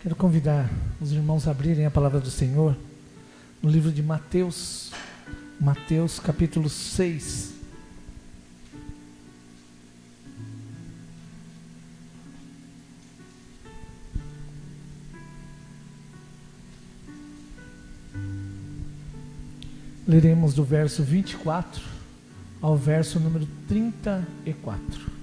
Quero convidar os irmãos a abrirem a palavra do Senhor no livro de Mateus, Mateus capítulo 6. Leremos do verso 24 ao verso número 34.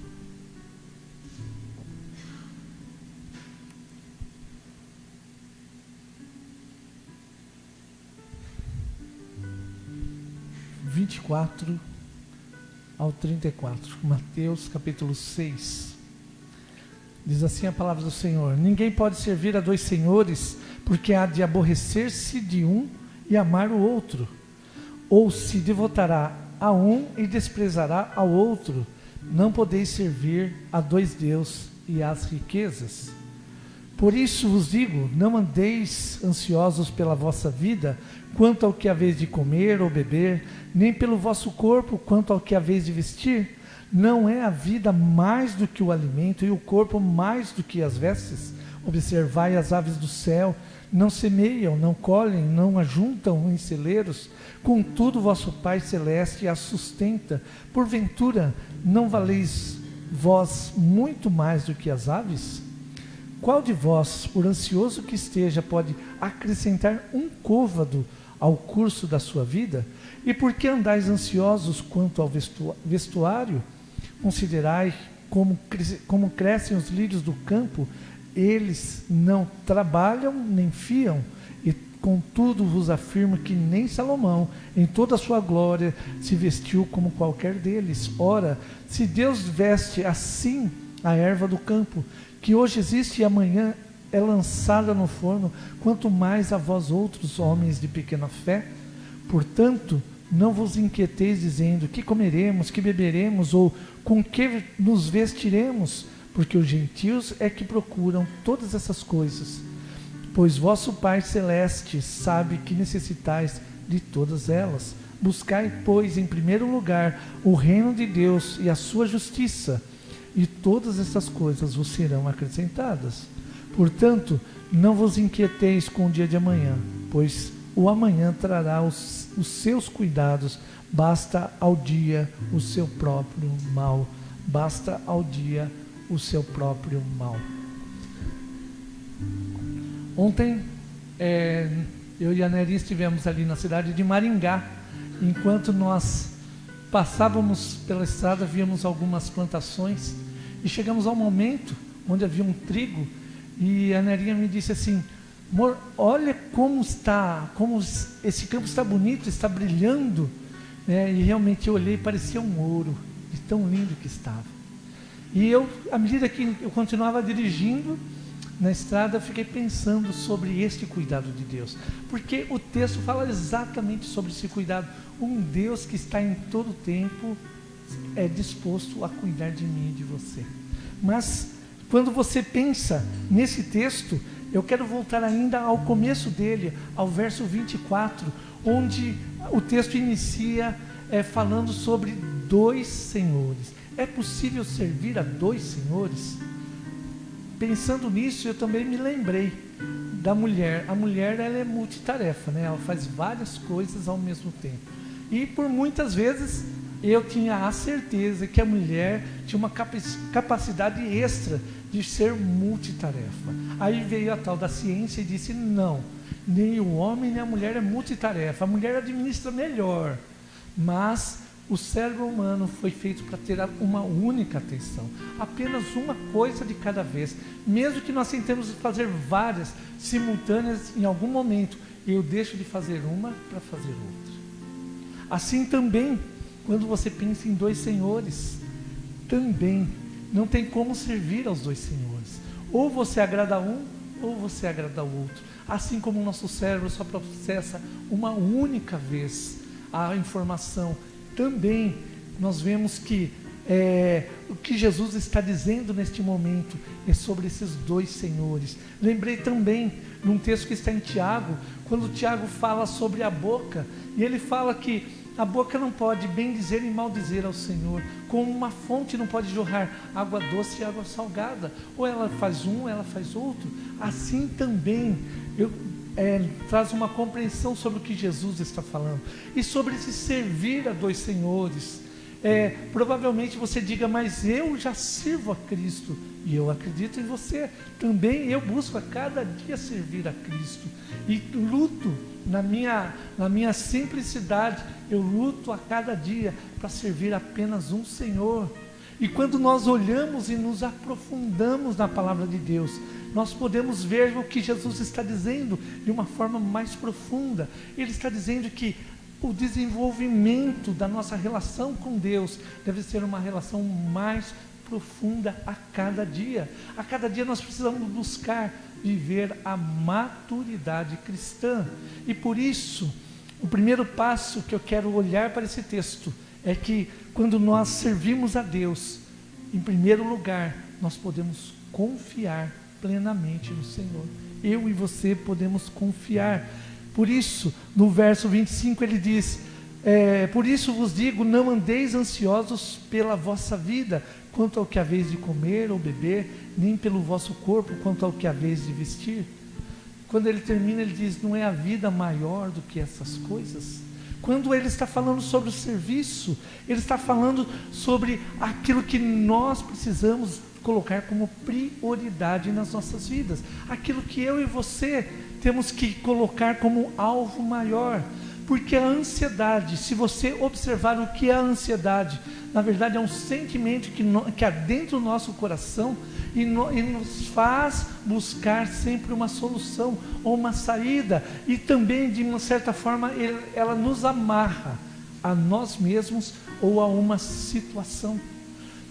Ao 34, Mateus capítulo 6. Diz assim a palavra do Senhor: Ninguém pode servir a dois senhores, porque há de aborrecer-se de um e amar o outro, ou se devotará a um e desprezará ao outro. Não podeis servir a dois deuses e às riquezas. Por isso vos digo, não andeis ansiosos pela vossa vida, quanto ao que haveis de comer ou beber, nem pelo vosso corpo, quanto ao que haveis de vestir. Não é a vida mais do que o alimento, e o corpo mais do que as vestes? Observai as aves do céu, não semeiam, não colhem, não ajuntam em celeiros, contudo vosso Pai Celeste as sustenta. Porventura, não valeis vós muito mais do que as aves? Qual de vós, por ansioso que esteja, pode acrescentar um côvado ao curso da sua vida? E por que andais ansiosos quanto ao vestuário? Considerai como crescem os lírios do campo, eles não trabalham nem fiam, e contudo vos afirmo que nem Salomão, em toda a sua glória, se vestiu como qualquer deles. Ora, se Deus veste assim a erva do campo, que hoje existe e amanhã é lançada no forno, quanto mais a vós outros, homens de pequena fé. Portanto, não vos inquieteis dizendo, que comeremos, que beberemos, ou com que nos vestiremos, porque os gentios é que procuram todas essas coisas. Pois vosso Pai Celeste sabe que necessitais de todas elas. Buscai, pois, em primeiro lugar o reino de Deus e a sua justiça, e todas essas coisas vos serão acrescentadas. Portanto, não vos inquieteis com o dia de amanhã, pois o amanhã trará os seus cuidados. Basta ao dia o seu próprio mal. Basta ao dia o seu próprio mal. Ontem, eu e a Nery estivemos ali na cidade de Maringá. Enquanto nós passávamos pela estrada, víamos algumas plantações e chegamos ao momento onde havia um trigo, e a Nerinha me disse assim: amor, olha como esse campo está bonito, está brilhando, né? E realmente eu olhei e parecia um ouro, de tão lindo que estava. E eu, à medida que eu continuava dirigindo na estrada, fiquei pensando sobre este cuidado de Deus, porque o texto fala exatamente sobre esse cuidado. Um Deus que está em todo o tempo é disposto a cuidar de mim e de você. Mas quando você pensa nesse texto, eu quero voltar ainda ao começo dele, ao verso 24, onde o texto inicia falando sobre dois senhores. É possível servir a dois senhores? Pensando nisso, eu também me lembrei da mulher. A mulher, ela é multitarefa, né? Ela faz várias coisas ao mesmo tempo. E por muitas vezes eu tinha a certeza que a mulher tinha uma capacidade extra de ser multitarefa. Aí veio a tal da ciência e disse: não, nem o homem nem a mulher é multitarefa. A mulher administra melhor, mas o cérebro humano foi feito para ter uma única atenção, apenas uma coisa de cada vez. Mesmo que nós tentemos fazer várias simultâneas, em algum momento eu deixo de fazer uma para fazer outra. Assim também, quando você pensa em dois senhores, também não tem como servir aos dois senhores. Ou você agrada um, ou você agrada o outro. Assim como o nosso cérebro só processa uma única vez a informação, também nós vemos que o que Jesus está dizendo neste momento é sobre esses dois senhores. Lembrei também num texto que está em Tiago, quando Tiago fala sobre a boca, e ele fala que A boca não pode bem dizer e mal dizer ao Senhor. Como uma fonte não pode jorrar água doce e água salgada. Ou ela faz um, ou ela faz outro. Assim também traz uma compreensão sobre o que Jesus está falando. E sobre se servir a dois senhores. Provavelmente você diga, mas eu já sirvo a Cristo. E eu acredito em você. Também eu busco a cada dia servir a Cristo. E luto na minha simplicidade. Eu luto a cada dia para servir apenas um Senhor. E quando nós olhamos e nos aprofundamos na palavra de Deus, nós podemos ver o que Jesus está dizendo de uma forma mais profunda. Ele está dizendo que o desenvolvimento da nossa relação com Deus deve ser uma relação mais profunda a cada dia. A cada dia nós precisamos buscar viver a maturidade cristã. E por isso, o primeiro passo que eu quero olhar para esse texto é que quando nós servimos a Deus, em primeiro lugar, nós podemos confiar plenamente no Senhor. Eu e você podemos confiar. Por isso, no verso 25 ele diz, por isso vos digo, não andeis ansiosos pela vossa vida, quanto ao que haveis de comer ou beber, nem pelo vosso corpo, quanto ao que haveis de vestir. Quando ele termina, ele diz, não é a vida maior do que essas coisas? Quando ele está falando sobre o serviço, ele está falando sobre aquilo que nós precisamos colocar como prioridade nas nossas vidas. Aquilo que eu e você temos que colocar como alvo maior. Porque a ansiedade, se você observar o que é a ansiedade, na verdade é um sentimento que há dentro do nosso coração e nos faz buscar sempre uma solução ou uma saída. E também, de uma certa forma, ela nos amarra a nós mesmos ou a uma situação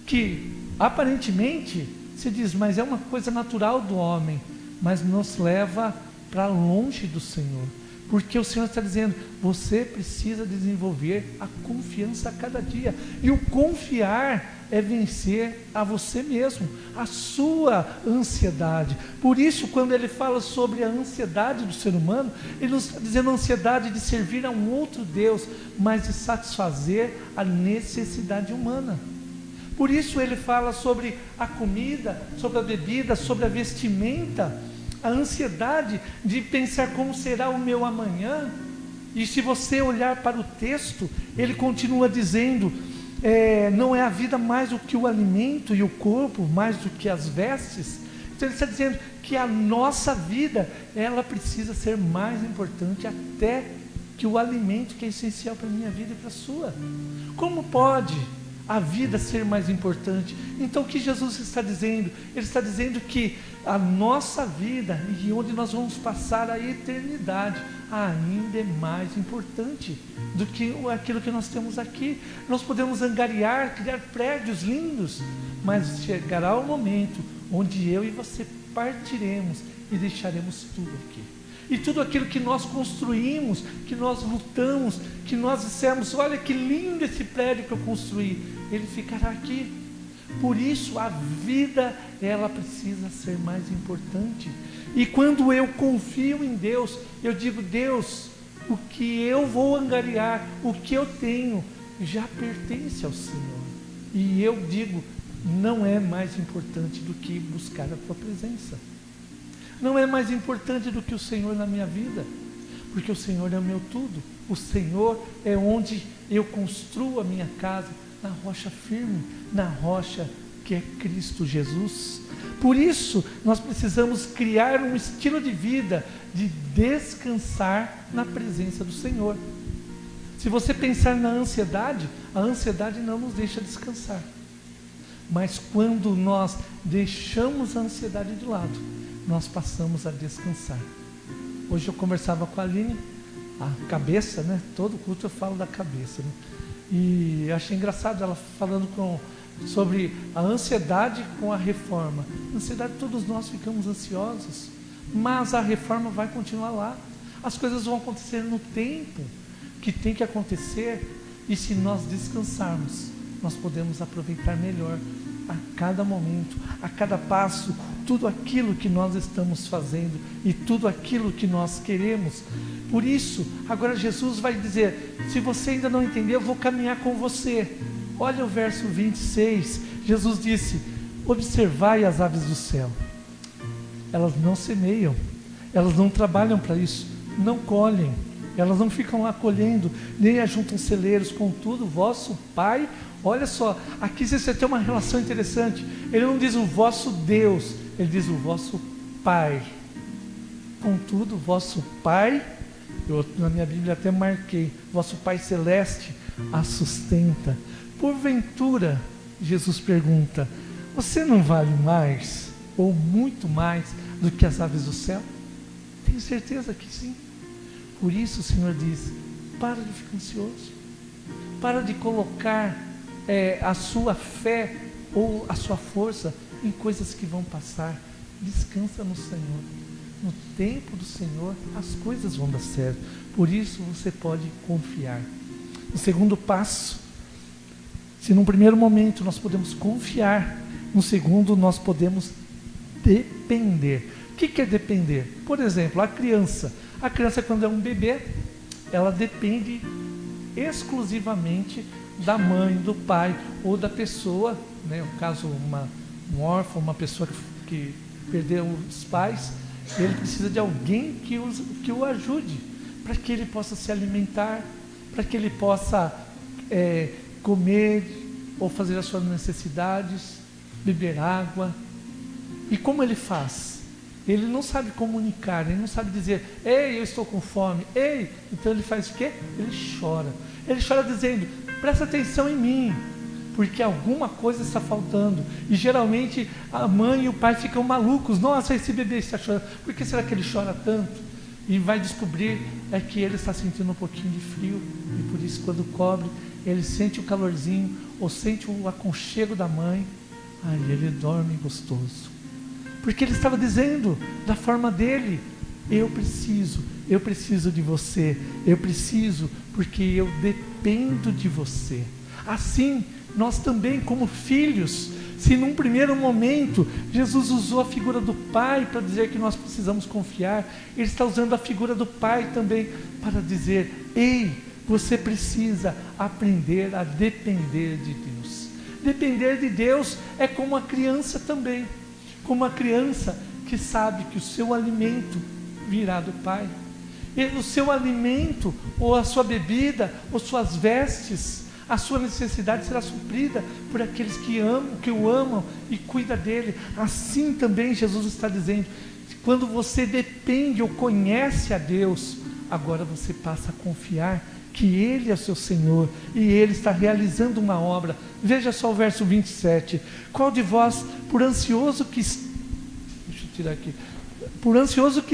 que aparentemente se diz, mas é uma coisa natural do homem, mas nos leva para longe do Senhor. Porque o Senhor está dizendo, você precisa desenvolver a confiança a cada dia. E o confiar é vencer a você mesmo, a sua ansiedade. Por isso, quando ele fala sobre a ansiedade do ser humano, ele não está dizendo a ansiedade de servir a um outro Deus, mas de satisfazer a necessidade humana. Por isso ele fala sobre a comida, sobre a bebida, sobre a vestimenta, a ansiedade de pensar como será o meu amanhã. E se você olhar para o texto, ele continua dizendo, não é a vida mais do que o alimento e o corpo, mais do que as vestes. Então ele está dizendo que a nossa vida, ela precisa ser mais importante até que o alimento que é essencial para a minha vida e para a sua. Como pode a vida ser mais importante? Então o que Jesus está dizendo? Ele está dizendo que a nossa vida, e onde nós vamos passar a eternidade, ainda é mais importante do que aquilo que nós temos aqui. Nós podemos angariar, criar prédios lindos, mas chegará o momento onde eu e você partiremos e deixaremos tudo aqui. E tudo aquilo que nós construímos, que nós lutamos, que nós dissemos, olha que lindo esse prédio que eu construí, ele ficará aqui. Por isso a vida, ela precisa ser mais importante. E quando eu confio em Deus, eu digo, Deus, o que eu vou angariar, o que eu tenho, já pertence ao Senhor. E eu digo, não é mais importante do que buscar a tua presença. Não é mais importante do que o Senhor na minha vida, porque o Senhor é o meu tudo. O Senhor é onde eu construo a minha casa, na rocha firme, na rocha que é Cristo Jesus. Por isso, nós precisamos criar um estilo de vida de descansar na presença do Senhor. Se você pensar na ansiedade, a ansiedade não nos deixa descansar. Mas quando nós deixamos a ansiedade de lado, nós passamos a descansar. Hoje eu conversava com a Aline, a cabeça, né? Todo culto eu falo da cabeça, né? E achei engraçado ela falando sobre a ansiedade com a reforma. A ansiedade, todos nós ficamos ansiosos, mas a reforma vai continuar lá. As coisas vão acontecer no tempo que tem que acontecer, e se nós descansarmos, nós podemos aproveitar melhor a cada momento, a cada passo, tudo aquilo que nós estamos fazendo e tudo aquilo que nós queremos. Por isso, agora Jesus vai dizer, se você ainda não entendeu, eu vou caminhar com você. Olha o verso 26, Jesus disse, observai as aves do céu. Elas não semeiam, elas não trabalham para isso, não colhem, elas não ficam lá colhendo, nem ajuntam celeiros, contudo, vosso Pai, olha só, aqui você tem uma relação interessante, ele não diz o vosso Deus, ele diz o vosso Pai. Contudo, vosso Pai, eu na minha Bíblia até marquei, vosso Pai Celeste a sustenta. Porventura, Jesus pergunta, você não vale mais, ou muito mais, do que as aves do céu? Tenho certeza que sim. Por isso o Senhor diz, para de ficar ansioso, para de colocar a sua fé ou a sua força em coisas que vão passar. Descansa no Senhor. No tempo do Senhor as coisas vão dar certo. Por isso você pode confiar. O segundo passo, se num primeiro momento nós podemos confiar, no segundo nós podemos depender. O que é depender? Por exemplo, a criança quando é um bebê, ela depende exclusivamente da mãe, do pai ou da pessoa, né? No caso, um órfão, uma pessoa que perdeu os pais, ele precisa de alguém que o ajude, para que ele possa se alimentar, para que ele possa comer ou fazer as suas necessidades, beber água. E como ele faz? Ele não sabe comunicar, ele não sabe dizer, ei, eu estou com fome, ei, então ele faz o quê? Ele chora dizendo, presta atenção em mim, porque alguma coisa está faltando. E geralmente a mãe e o pai ficam malucos, nossa, esse bebê está chorando, por que será que ele chora tanto? E vai descobrir que ele está sentindo um pouquinho de frio, e por isso quando cobre, ele sente o calorzinho, ou sente o aconchego da mãe, aí ele dorme gostoso. Porque ele estava dizendo, da forma dele, eu preciso de você, eu preciso, porque eu dependo de você. Assim, nós também como filhos, se num primeiro momento, Jesus usou a figura do Pai para dizer que nós precisamos confiar, Ele está usando a figura do Pai também para dizer, ei, você precisa aprender a depender de Deus. Depender de Deus é como a criança também. Como a criança que sabe que o seu alimento virá do Pai. E o seu alimento, ou a sua bebida, ou suas vestes, a sua necessidade será suprida por aqueles que o amam e cuidam dele. Assim também Jesus está dizendo, quando você depende ou conhece a Deus, agora você passa a confiar que Ele é o seu Senhor e Ele está realizando uma obra. Veja só o verso 27. Qual de vós, por ansioso que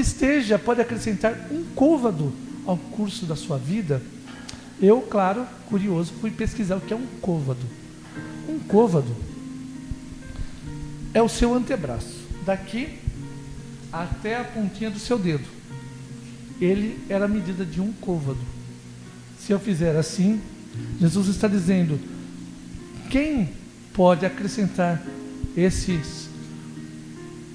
esteja, pode acrescentar um côvado ao curso da sua vida? Eu, claro, curioso, fui pesquisar o que é um côvado. Um côvado é o seu antebraço, daqui até a pontinha do seu dedo. Ele era a medida de um côvado. Se eu fizer assim, Jesus está dizendo, quem pode acrescentar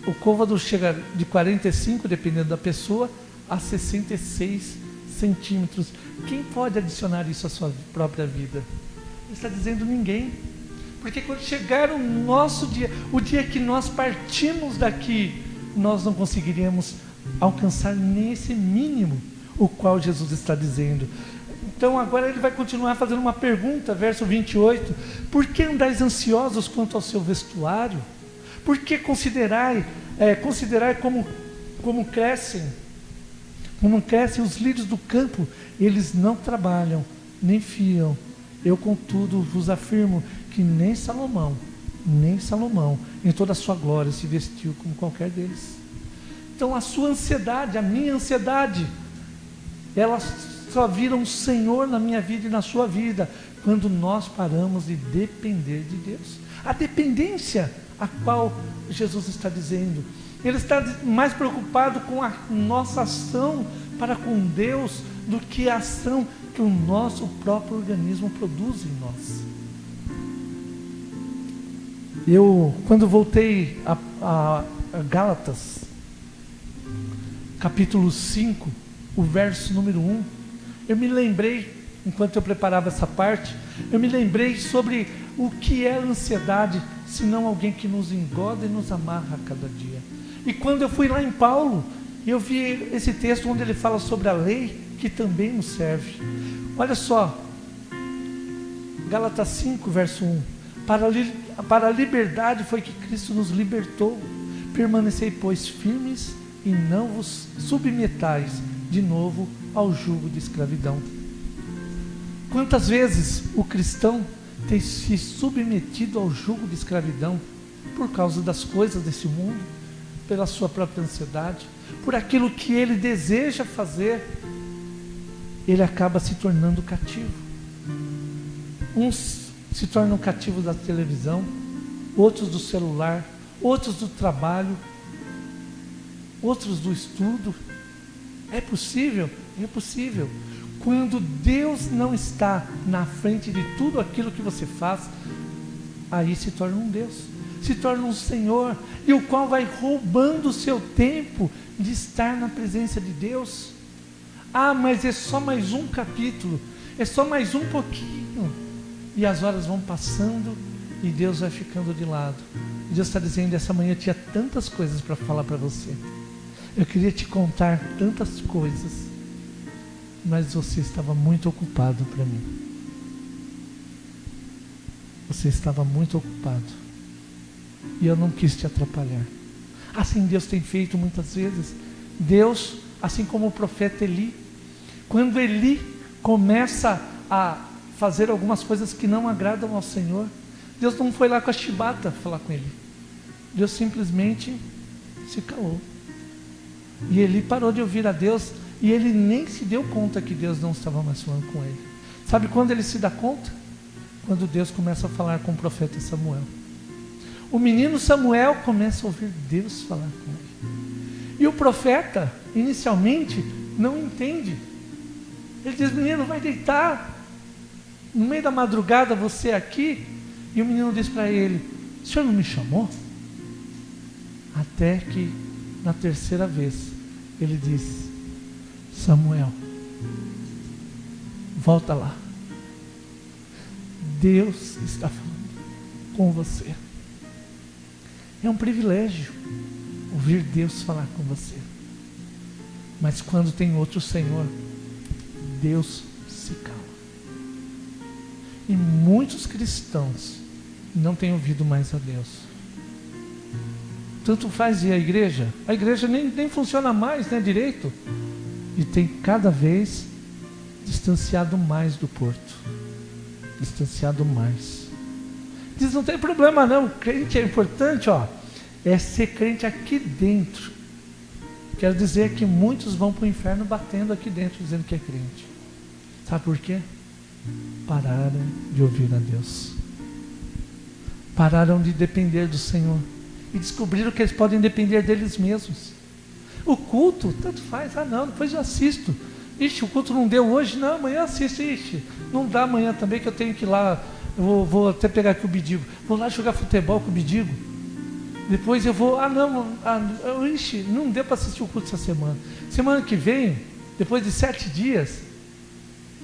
o côvado chega de 45, dependendo da pessoa, a 66 centímetros. Quem pode adicionar isso à sua própria vida? Ele está dizendo ninguém. Porque quando chegar o nosso dia, o dia que nós partimos daqui, nós não conseguiríamos alcançar nem esse mínimo, o qual Jesus está dizendo. Então agora ele vai continuar fazendo uma pergunta, verso 28. Por que andais ansiosos quanto ao seu vestuário? Por que considerai como crescem os lírios do campo? Eles não trabalham, nem fiam. Eu, contudo, vos afirmo que nem Salomão, em toda a sua glória, se vestiu como qualquer deles. Então a sua ansiedade, a minha ansiedade, elas só viram o Senhor na minha vida e na sua vida, quando nós paramos de depender de Deus. A dependência a qual Jesus está dizendo, Ele está mais preocupado com a nossa ação para com Deus, do que a ação que o nosso próprio organismo produz em nós. Eu, quando voltei a Gálatas, capítulo 5, o verso número 1, eu me lembrei, enquanto eu preparava essa parte, eu me lembrei sobre o que é a ansiedade, senão alguém que nos engoda e nos amarra a cada dia. E quando eu fui lá em Paulo, eu vi esse texto onde ele fala sobre a lei, que também nos serve. Olha só, Gálatas 5, verso 1. Para a liberdade foi que Cristo nos libertou. Permanecei, pois, firmes e não vos submetais de novo ao jugo de escravidão. Quantas vezes o cristão tem se submetido ao jugo de escravidão por causa das coisas desse mundo, pela sua própria ansiedade, por aquilo que ele deseja fazer, ele acaba se tornando cativo. Uns se tornam cativos da televisão, outros do celular, outros do trabalho, outros do estudo. É possível? É possível. Quando Deus não está na frente de tudo aquilo que você faz, aí se torna um Deus, se torna um Senhor, e o qual vai roubando o seu tempo de estar na presença de Deus. Ah, mas é só mais um capítulo, é só mais um pouquinho, e as horas vão passando e Deus vai ficando de lado. Deus está dizendo: essa manhã eu tinha tantas coisas para falar para você, eu queria te contar tantas coisas, mas você estava muito ocupado para mim. Você estava muito ocupado e eu não quis te atrapalhar. Assim Deus tem feito muitas vezes. Deus, assim como o profeta Eli, quando Eli começa a fazer algumas coisas que não agradam ao Senhor, Deus não foi lá com a chibata falar com ele. Deus simplesmente se calou. E Eli parou de ouvir a Deus, e ele nem se deu conta que Deus não estava mais falando com ele. Sabe quando ele se dá conta? Quando Deus começa a falar com o profeta Samuel. O menino Samuel começa a ouvir Deus falar com ele. E o profeta, inicialmente, não entende. Ele diz: menino, vai deitar. No meio da madrugada você aqui. E o menino diz para ele: o senhor não me chamou? Até que, na terceira vez, ele diz: Samuel, volta lá. Deus está falando com você. É um privilégio ouvir Deus falar com você. Mas quando tem outro Senhor, Deus se cala. E muitos cristãos não têm ouvido mais a Deus. Tanto faz ir à igreja. A igreja nem funciona mais, né, direito. E tem cada vez distanciado mais do porto. Distanciado mais. Diz: não tem problema não, crente é importante, ó. É ser crente aqui dentro. Quero dizer que muitos vão para o inferno batendo aqui dentro, dizendo que é crente. Sabe por quê? Pararam de ouvir a Deus. Pararam de depender do Senhor. E descobriram que eles podem depender deles mesmos. O culto, tanto faz. Ah não, depois eu assisto. Ixi, o culto não deu hoje, não, amanhã eu assisto. Ixi, não dá amanhã também, que eu tenho que ir lá. Eu vou até pegar aqui o Bidigo. Vou lá jogar futebol com o Bidigo. Depois eu vou, ixi, não deu para assistir o culto essa semana. Semana que vem, depois de 7 dias,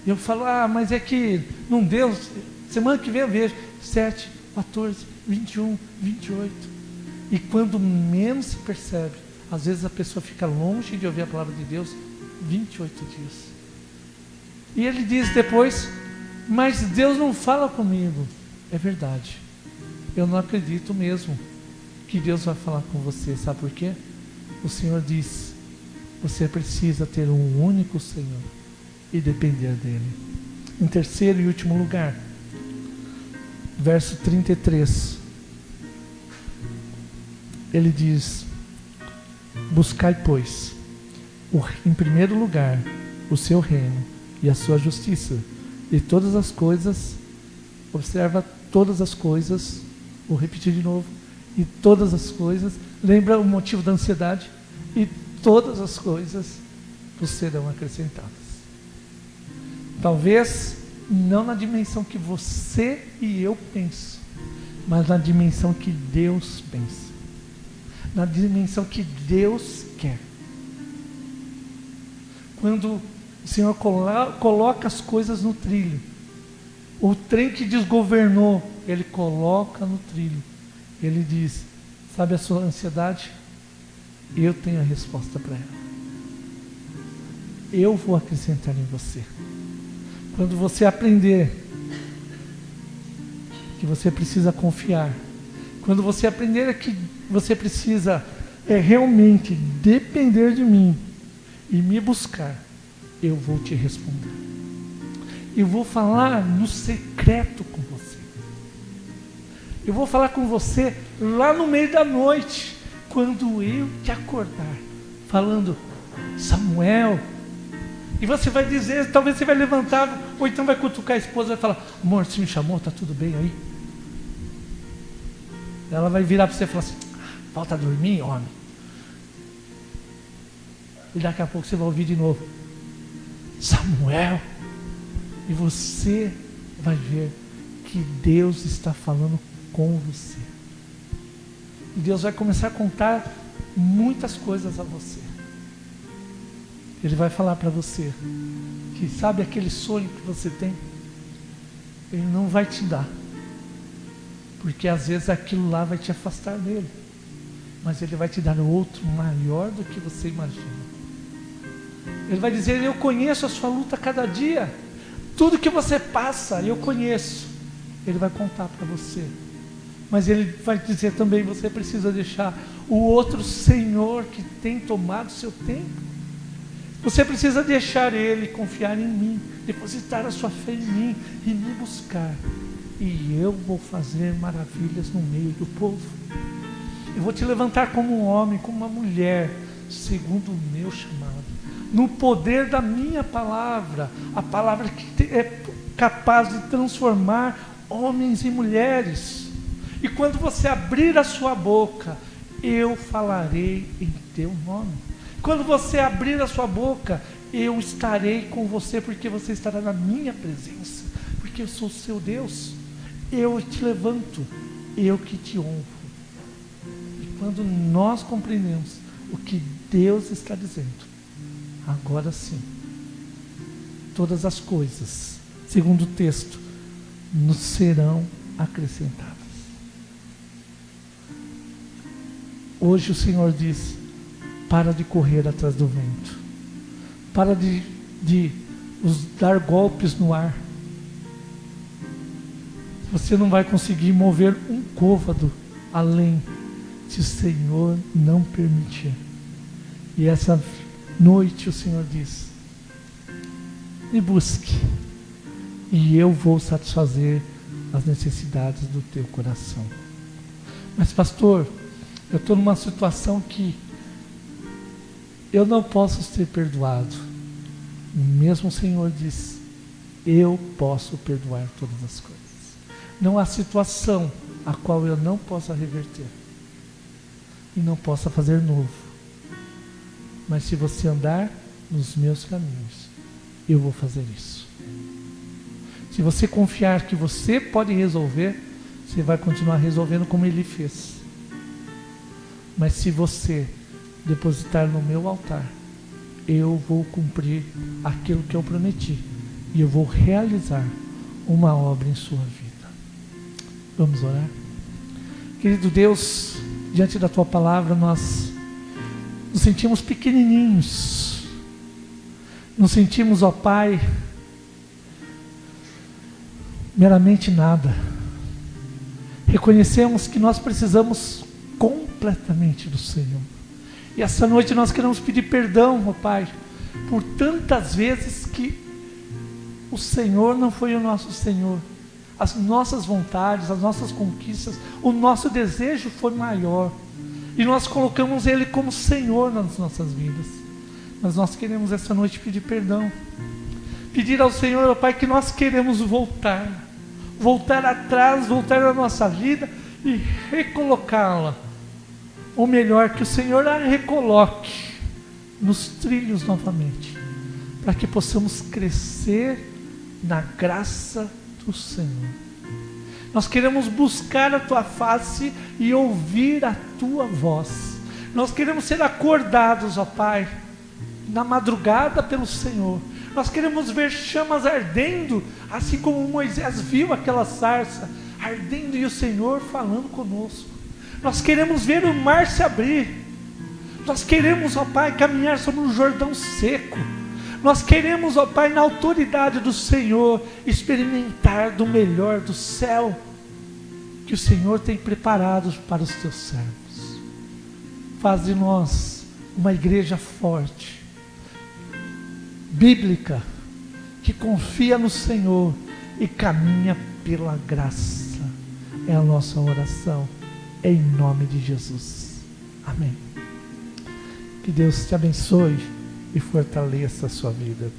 eu falo: mas é que não deu. Semana que vem eu vejo 7, 14, 21, 28. E quando menos se percebe, às vezes a pessoa fica longe de ouvir a palavra de Deus 28 dias. E ele diz depois: mas Deus não fala comigo. É verdade. Eu não acredito mesmo que Deus vai falar com você. Sabe por quê? O Senhor diz: você precisa ter um único Senhor e depender dele. Em terceiro e último lugar, verso 33, ele diz: buscai, pois, em primeiro lugar, o seu reino e a sua justiça, e todas as coisas, observa, todas as coisas, vou repetir de novo, e todas as coisas, lembra o motivo da ansiedade? E todas as coisas vos serão acrescentadas. Talvez não na dimensão que você e eu penso, mas na dimensão que Deus pensa, na dimensão que Deus quer. quando o Senhor coloca as coisas no trilho. O trem que desgovernou, Ele coloca no trilho. Ele diz: sabe a sua ansiedade? Eu tenho a resposta para ela. Eu vou acrescentar em você. Quando você aprender que você precisa confiar, quando você aprender que você precisa realmente depender de mim e me buscar, eu vou te responder. Eu vou falar no secreto com você. Eu vou falar com você lá no meio da noite, quando eu te acordar, falando: Samuel. E você vai dizer, talvez você vai levantar, ou então vai cutucar a esposa e vai falar: amor, você me chamou, está tudo bem aí? Ela vai virar para você e falar assim: falta dormir, homem. E daqui a pouco você vai ouvir de novo: Samuel. E você vai ver que Deus está falando com você. E Deus vai começar a contar muitas coisas a você. Ele vai falar para você que, sabe aquele sonho que você tem? Ele não vai te dar, porque às vezes aquilo lá vai te afastar dele, mas Ele vai te dar outro maior do que você imagina. Ele vai dizer: eu conheço a sua luta cada dia, tudo que você passa eu conheço. Ele vai contar para você, mas Ele vai dizer também: você precisa deixar o outro senhor que tem tomado seu tempo. Você precisa deixar Ele confiar em mim, depositar a sua fé em mim e me buscar. E eu vou fazer maravilhas no meio do povo. Eu vou te levantar como um homem, como uma mulher, segundo o meu chamado. No poder da minha palavra, a palavra que é capaz de transformar homens e mulheres. E quando você abrir a sua boca, eu falarei em teu nome. Quando você abrir a sua boca, eu estarei com você, porque você estará na minha presença, porque eu sou o seu Deus. Eu te levanto, eu que te honro. E quando nós compreendemos o que Deus está dizendo, agora sim, todas as coisas, segundo o texto, nos serão acrescentadas. Hoje o Senhor diz: para de correr atrás do vento. Para de dar golpes no ar. Você não vai conseguir mover um côvado além, se o Senhor não permitir. E essa noite o Senhor diz: me busque, e eu vou satisfazer as necessidades do teu coração. Mas pastor, eu estou numa situação que eu não posso ser perdoado. Mesmo o Senhor diz: eu posso perdoar todas as coisas. Não há situação a qual eu não possa reverter e não possa fazer novo. Mas se você andar nos meus caminhos, eu vou fazer isso. Se você confiar que você pode resolver, você vai continuar resolvendo como Ele fez. Mas se você depositar no meu altar, eu vou cumprir aquilo que eu prometi, e eu vou realizar uma obra em sua vida. Vamos orar? Querido Deus, diante da tua palavra nós nos sentimos pequenininhos, nos sentimos, ó Pai, meramente nada. Reconhecemos que nós precisamos completamente do Senhor. E essa noite nós queremos pedir perdão, ó Pai, por tantas vezes que o Senhor não foi o nosso Senhor. As nossas vontades, as nossas conquistas, o nosso desejo foi maior. E nós colocamos Ele como Senhor nas nossas vidas. Mas nós queremos essa noite pedir perdão. Pedir ao Senhor, ó Pai, que nós queremos voltar. Voltar atrás, voltar na nossa vida e recolocá-la. Ou melhor, que o Senhor a recoloque nos trilhos novamente, para que possamos crescer na graça do Senhor. Nós queremos buscar a Tua face e ouvir a Tua voz. Nós queremos ser acordados, ó Pai, na madrugada pelo Senhor. Nós queremos ver chamas ardendo, assim como Moisés viu aquela sarça ardendo e o Senhor falando conosco. Nós queremos ver o mar se abrir. Nós queremos, ó Pai, caminhar sobre um Jordão seco. Nós queremos, ó Pai, na autoridade do Senhor, experimentar do melhor do céu que o Senhor tem preparado para os teus servos. Faz de nós uma igreja forte, bíblica, que confia no Senhor e caminha pela graça. É a nossa oração, em nome de Jesus. Amém. Que Deus te abençoe e fortaleça a sua vida.